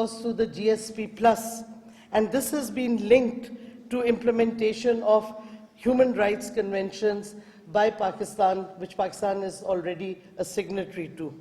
course, through the GSP Plus, and this has been linked to implementation of human rights conventions by Pakistan, which Pakistan is already a signatory to.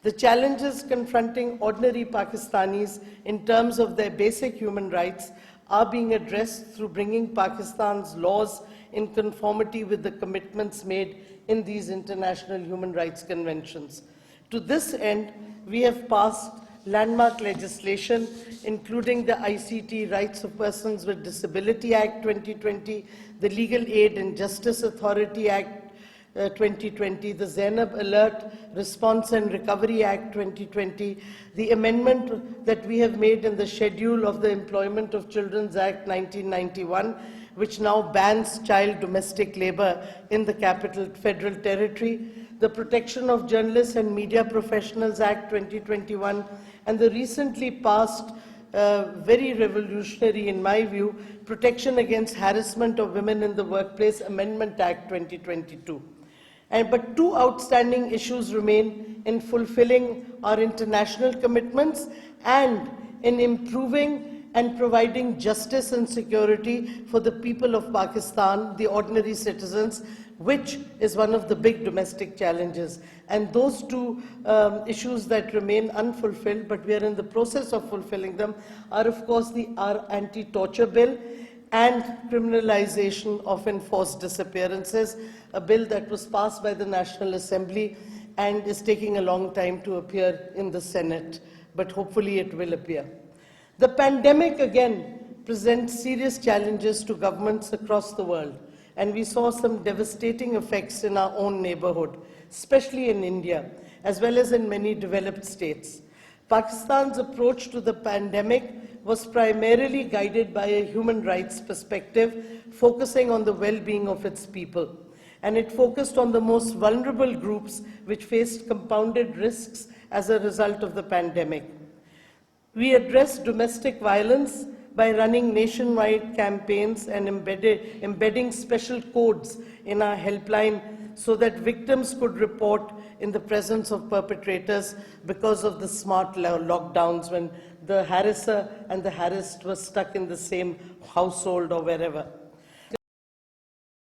The challenges confronting ordinary Pakistanis in terms of their basic human rights are being addressed through bringing Pakistan's laws in conformity with the commitments made in these international human rights conventions. To this end, we have passed landmark legislation, including the ICT Rights of Persons with Disability Act 2020, the Legal Aid and Justice Authority Act 2020, the Zainab Alert Response and Recovery Act 2020, the amendment that we have made in the schedule of the Employment of Children's Act 1991, which now bans child domestic labor in the Capital Federal Territory, the Protection of Journalists and Media Professionals Act 2021, and the recently passed, very revolutionary in my view, Protection Against Harassment of Women in the Workplace Amendment Act 2022. But two outstanding issues remain in fulfilling our international commitments and in improving and providing justice and security for the people of Pakistan, the ordinary citizens, which is one of the big domestic challenges. And those two issues that remain unfulfilled, but we are in the process of fulfilling them, are of course our anti-torture bill and criminalization of enforced disappearances, a bill that was passed by the National Assembly and is taking a long time to appear in the Senate, but hopefully it will appear. The pandemic again presents serious challenges to governments across the world, and we saw some devastating effects in our own neighborhood, especially in India, as well as in many developed states. Pakistan's approach to the pandemic was primarily guided by a human rights perspective, focusing on the well-being of its people. And it focused on the most vulnerable groups which faced compounded risks as a result of the pandemic. We addressed domestic violence by running nationwide campaigns and embedding special codes in our helpline so that victims could report in the presence of perpetrators because of the smart lockdowns when the harasser and the harassed were stuck in the same household or wherever.